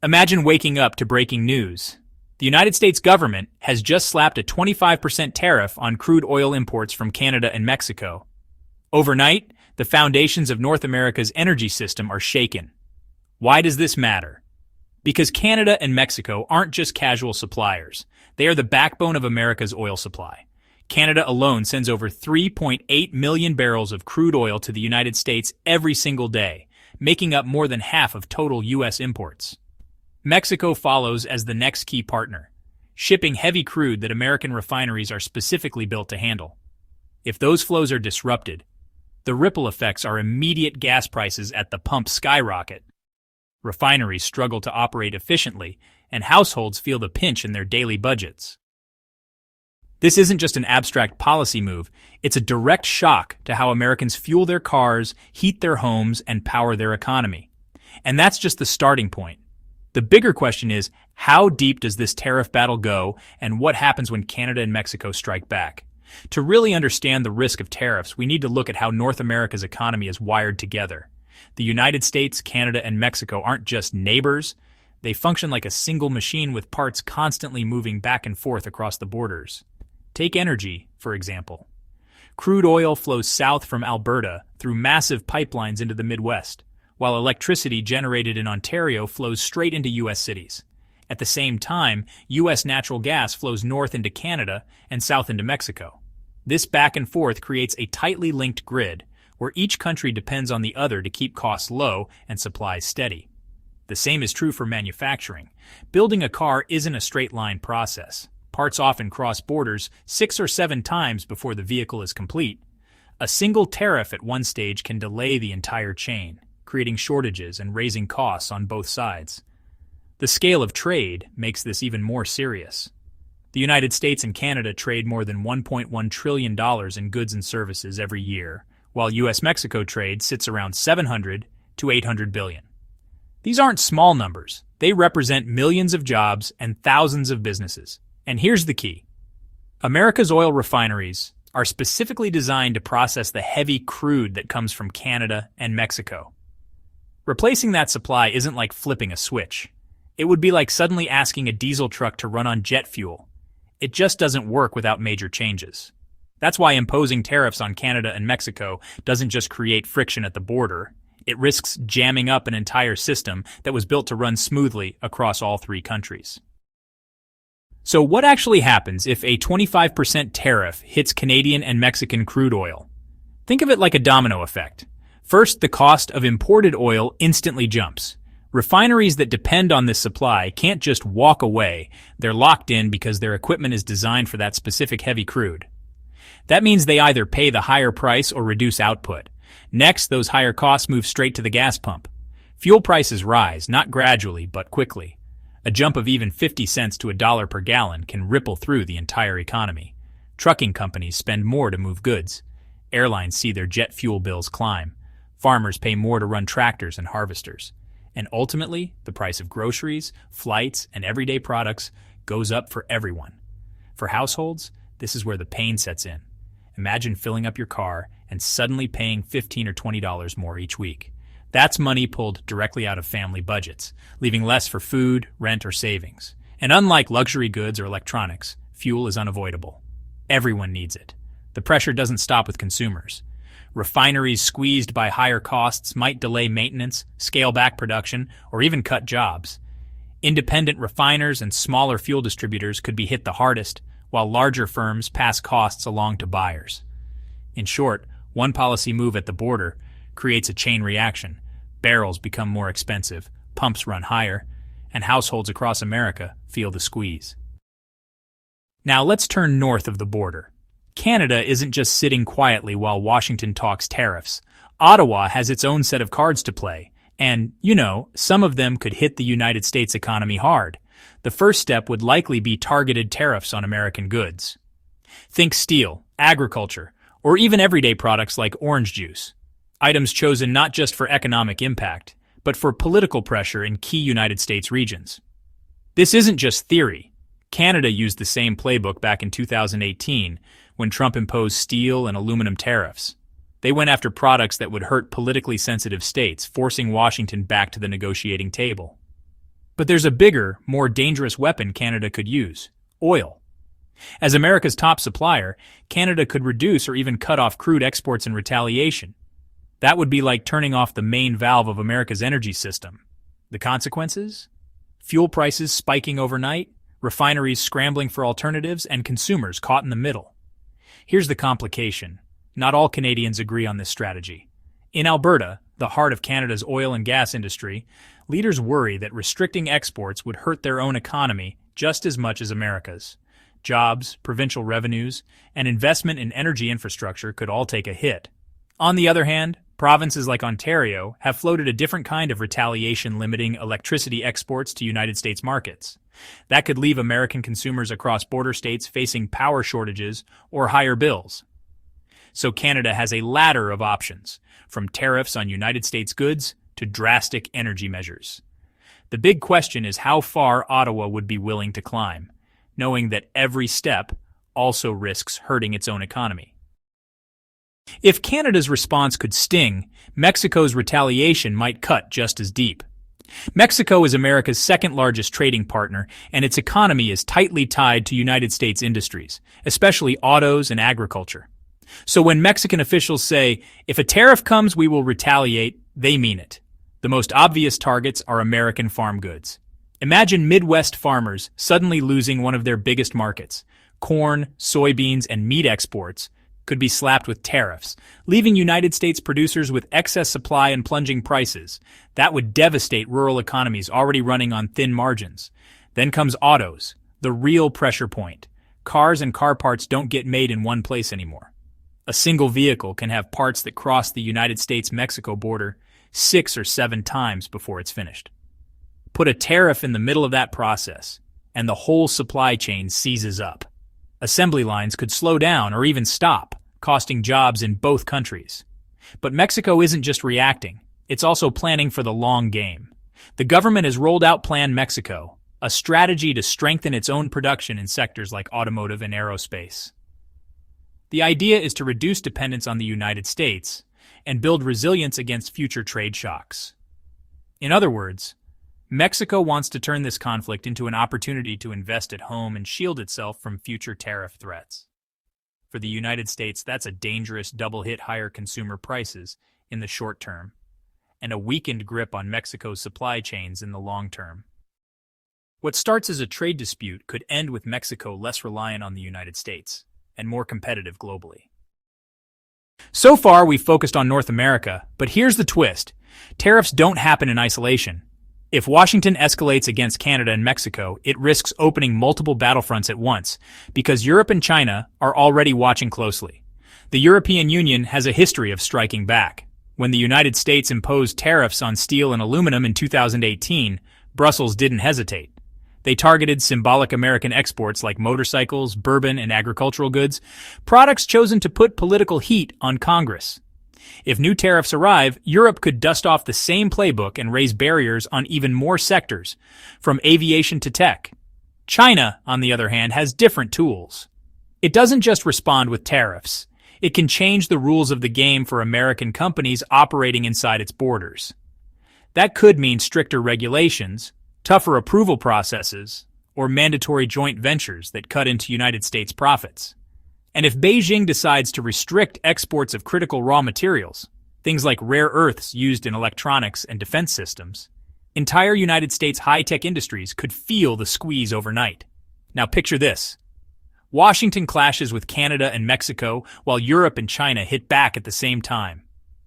Imagine waking up to breaking news. The United States government has just slapped a 25% tariff on crude oil imports from Canada and Mexico. Overnight, the foundations of North America's energy system are shaken. Why does this matter? Because Canada and Mexico aren't just casual suppliers. They are the backbone of America's oil supply. Canada alone sends over 3.8 million barrels of crude oil to the United States every single day, making up more than half of total U.S. imports. Mexico follows as the next key partner, shipping heavy crude that American refineries are specifically built to handle. If those flows are disrupted, the ripple effects are immediate. Gas prices at the pump skyrocket. Refineries struggle to operate efficiently, and households feel the pinch in their daily budgets. This isn't just an abstract policy move, it's a direct shock to how Americans fuel their cars, heat their homes, and power their economy. And that's just the starting point. The bigger question is, how deep does this tariff battle go, and what happens when Canada and Mexico strike back? To really understand the risk of tariffs, we need to look at how North America's economy is wired together. The United States, Canada, and Mexico aren't just neighbors. They function like a single machine with parts constantly moving back and forth across the borders. Take energy, for example. Crude oil flows south from Alberta through massive pipelines into the Midwest, while electricity generated in Ontario flows straight into U.S. cities. At the same time, U.S. natural gas flows north into Canada and south into Mexico. This back and forth creates a tightly linked grid, where each country depends on the other to keep costs low and supplies steady. The same is true for manufacturing. Building a car isn't a straight-line process. Parts often cross borders 6 or 7 times before the vehicle is complete. A single tariff at one stage can delay the entire chain, creating shortages and raising costs on both sides. The scale of trade makes this even more serious. The United States and Canada trade more than $1.1 trillion in goods and services every year, while U.S.-Mexico trade sits around $700 to $800 billion. These aren't small numbers. They represent millions of jobs and thousands of businesses. And here's the key. America's oil refineries are specifically designed to process the heavy crude that comes from Canada and Mexico. Replacing that supply isn't like flipping a switch. It would be like suddenly asking a diesel truck to run on jet fuel. It just doesn't work without major changes. That's why imposing tariffs on Canada and Mexico doesn't just create friction at the border. It risks jamming up an entire system that was built to run smoothly across all 3 countries. So what actually happens if a 25% tariff hits Canadian and Mexican crude oil? Think of it like a domino effect. First, the cost of imported oil instantly jumps. Refineries that depend on this supply can't just walk away. They're locked in because their equipment is designed for that specific heavy crude. That means they either pay the higher price or reduce output. Next, those higher costs move straight to the gas pump. Fuel prices rise, not gradually, but quickly. A jump of even 50 cents to $1 per gallon can ripple through the entire economy. Trucking companies spend more to move goods. Airlines see their jet fuel bills climb. Farmers pay more to run tractors and harvesters. And ultimately, the price of groceries, flights, and everyday products goes up for everyone. For households, this is where the pain sets in. Imagine filling up your car and suddenly paying $15 or $20 more each week. That's money pulled directly out of family budgets, leaving less for food, rent, or savings. And unlike luxury goods or electronics, fuel is unavoidable. Everyone needs it. The pressure doesn't stop with consumers. Refineries squeezed by higher costs might delay maintenance, scale back production, or even cut jobs. Independent refiners and smaller fuel distributors could be hit the hardest, while larger firms pass costs along to buyers. In short, one policy move at the border creates a chain reaction. Barrels become more expensive, pumps run higher, and households across America feel the squeeze. Now let's turn north of the border. Canada isn't just sitting quietly while Washington talks tariffs. Ottawa has its own set of cards to play, and, some of them could hit the United States economy hard. The first step would likely be targeted tariffs on American goods. Think steel, agriculture, or even everyday products like orange juice. Items chosen not just for economic impact, but for political pressure in key United States regions. This isn't just theory. Canada used the same playbook back in 2018 when Trump imposed steel and aluminum tariffs. They went after products that would hurt politically sensitive states, forcing Washington back to the negotiating table. But there's a bigger, more dangerous weapon Canada could use: oil. As America's top supplier, Canada could reduce or even cut off crude exports in retaliation. That would be like turning off the main valve of America's energy system. The consequences? Fuel prices spiking overnight, refineries scrambling for alternatives, and consumers caught in the middle. Here's the complication. Not all Canadians agree on this strategy. In Alberta, the heart of Canada's oil and gas industry, leaders worry that restricting exports would hurt their own economy just as much as America's. Jobs, provincial revenues, and investment in energy infrastructure could all take a hit. On the other hand, provinces like Ontario have floated a different kind of retaliation limiting electricity exports to United States markets. That could leave American consumers across border states facing power shortages or higher bills. So Canada has a ladder of options, from tariffs on United States goods to drastic energy measures. The big question is how far Ottawa would be willing to climb, knowing that every step also risks hurting its own economy. If Canada's response could sting, Mexico's retaliation might cut just as deep. Mexico is America's second-largest trading partner, and its economy is tightly tied to United States industries, especially autos and agriculture. So when Mexican officials say, "If a tariff comes, we will retaliate," they mean it. The most obvious targets are American farm goods. Imagine Midwest farmers suddenly losing one of their biggest markets. Corn, soybeans, and meat exports could be slapped with tariffs, leaving United States producers with excess supply and plunging prices. That would devastate rural economies already running on thin margins. Then comes autos, the real pressure point. Cars and car parts don't get made in one place anymore. A single vehicle can have parts that cross the United States-Mexico border 6 or 7 times before it's finished. Put a tariff in the middle of that process, and the whole supply chain seizes up. Assembly lines could slow down or even stop, costing jobs in both countries. But Mexico isn't just reacting, it's also planning for the long game. The government has rolled out Plan Mexico, a strategy to strengthen its own production in sectors like automotive and aerospace. The idea is to reduce dependence on the United States and build resilience against future trade shocks. In other words, Mexico wants to turn this conflict into an opportunity to invest at home and shield itself from future tariff threats. For the United States, that's a dangerous double hit: higher consumer prices in the short term and a weakened grip on Mexico's supply chains in the long term. What starts as a trade dispute could end with Mexico less reliant on the United States and more competitive globally. So far, we've focused on North America, but here's the twist. Tariffs don't happen in isolation. If Washington escalates against Canada and Mexico, it risks opening multiple battlefronts at once, because Europe and China are already watching closely. The European Union has a history of striking back. When the United States imposed tariffs on steel and aluminum in 2018, Brussels didn't hesitate. They targeted symbolic American exports like motorcycles, bourbon, and agricultural goods, products chosen to put political heat on Congress. If new tariffs arrive, Europe could dust off the same playbook and raise barriers on even more sectors, from aviation to tech. China, on the other hand, has different tools. It doesn't just respond with tariffs. It can change the rules of the game for American companies operating inside its borders. That could mean stricter regulations, tougher approval processes, or mandatory joint ventures that cut into United States profits. And if Beijing decides to restrict exports of critical raw materials, things like rare earths used in electronics and defense systems, entire United States high-tech industries could feel the squeeze overnight. Now picture this. Washington clashes with Canada and Mexico while Europe and China hit back at the same time.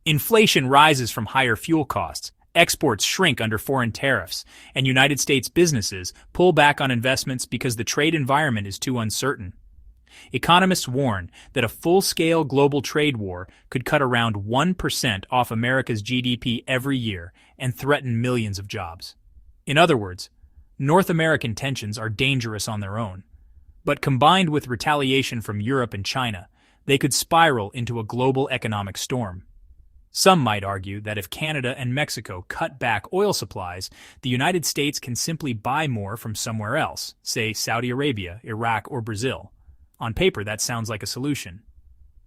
Inflation rises from higher fuel costs, exports shrink under foreign tariffs, and United States businesses pull back on investments because the trade environment is too uncertain. Economists warn that a full-scale global trade war could cut around 1% off America's GDP every year and threaten millions of jobs. In other words, North American tensions are dangerous on their own, but combined with retaliation from Europe and China, they could spiral into a global economic storm. Some might argue that if Canada and Mexico cut back oil supplies, the United States can simply buy more from somewhere else, say Saudi Arabia, Iraq, or Brazil. On paper, that sounds like a solution.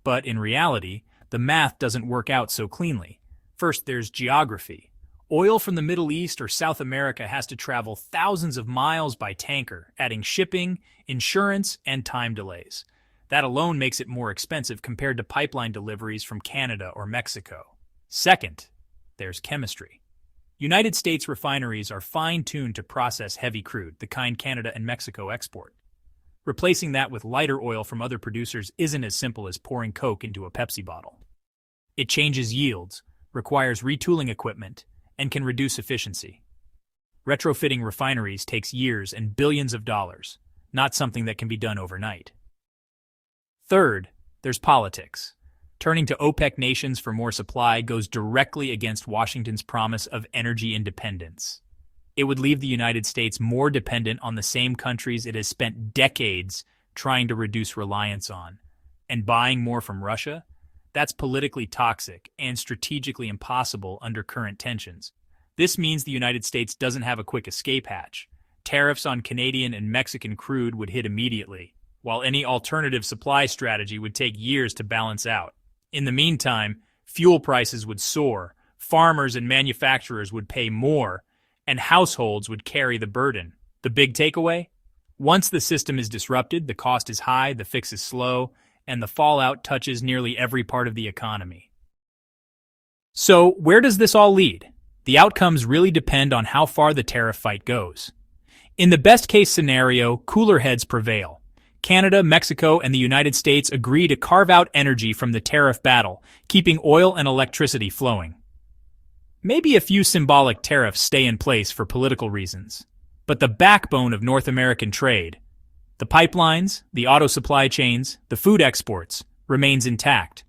But in reality, the math doesn't work out so cleanly. First, there's geography. Oil from the Middle East or South America has to travel thousands of miles by tanker, adding shipping, insurance, and time delays. That alone makes it more expensive compared to pipeline deliveries from Canada or Mexico. Second, there's chemistry. United States refineries are fine-tuned to process heavy crude, the kind Canada and Mexico export. Replacing that with lighter oil from other producers isn't as simple as pouring Coke into a Pepsi bottle. It changes yields, requires retooling equipment, and can reduce efficiency. Retrofitting refineries takes years and billions of dollars, not something that can be done overnight. Third, there's politics. Turning to OPEC nations for more supply goes directly against Washington's promise of energy independence. It would leave the United States more dependent on the same countries it has spent decades trying to reduce reliance on. And buying more from Russia? That's politically toxic and strategically impossible under current tensions. This means the United States doesn't have a quick escape hatch. Tariffs on Canadian and Mexican crude would hit immediately, while any alternative supply strategy would take years to balance out. In the meantime, fuel prices would soar, farmers and manufacturers would pay more, and households would carry the burden. The big takeaway? Once the system is disrupted, the cost is high, the fix is slow, and the fallout touches nearly every part of the economy. So, where does this all lead? The outcomes really depend on how far the tariff fight goes. In the best-case scenario, cooler heads prevail. Canada, Mexico, and the United States agree to carve out energy from the tariff battle, keeping oil and electricity flowing. Maybe a few symbolic tariffs stay in place for political reasons. But the backbone of North American trade, the pipelines, the auto supply chains, the food exports, remains intact.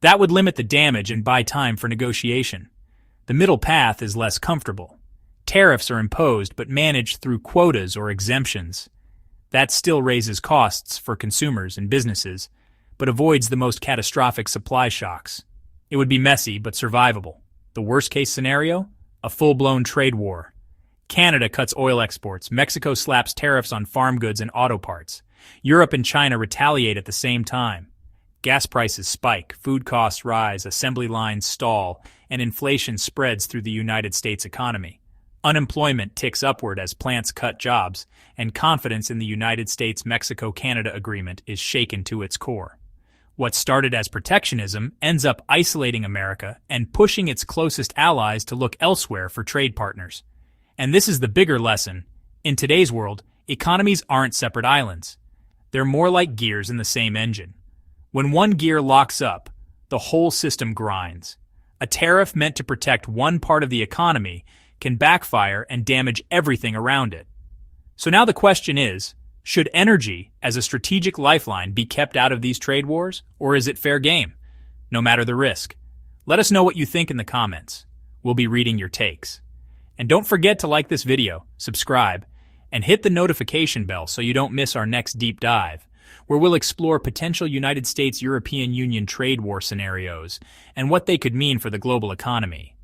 That would limit the damage and buy time for negotiation. The middle path is less comfortable. Tariffs are imposed but managed through quotas or exemptions. That still raises costs for consumers and businesses, but avoids the most catastrophic supply shocks. It would be messy but survivable. The worst-case scenario? A full-blown trade war. Canada cuts oil exports, Mexico slaps tariffs on farm goods and auto parts. Europe and China retaliate at the same time. Gas prices spike, food costs rise, assembly lines stall, and inflation spreads through the United States economy. Unemployment ticks upward as plants cut jobs, and confidence in the United States-Mexico-Canada agreement is shaken to its core. What started as protectionism ends up isolating America and pushing its closest allies to look elsewhere for trade partners. And this is the bigger lesson. In today's world, economies aren't separate islands. They're more like gears in the same engine. When one gear locks up, the whole system grinds. A tariff meant to protect one part of the economy can backfire and damage everything around it. So now the question is, should energy, as a strategic lifeline, be kept out of these trade wars, or is it fair game? No matter the risk. Let us know what you think in the comments. We'll be reading your takes. And don't forget to like this video, subscribe, and hit the notification bell so you don't miss our next deep dive, where we'll explore potential United States-European Union trade war scenarios and what they could mean for the global economy.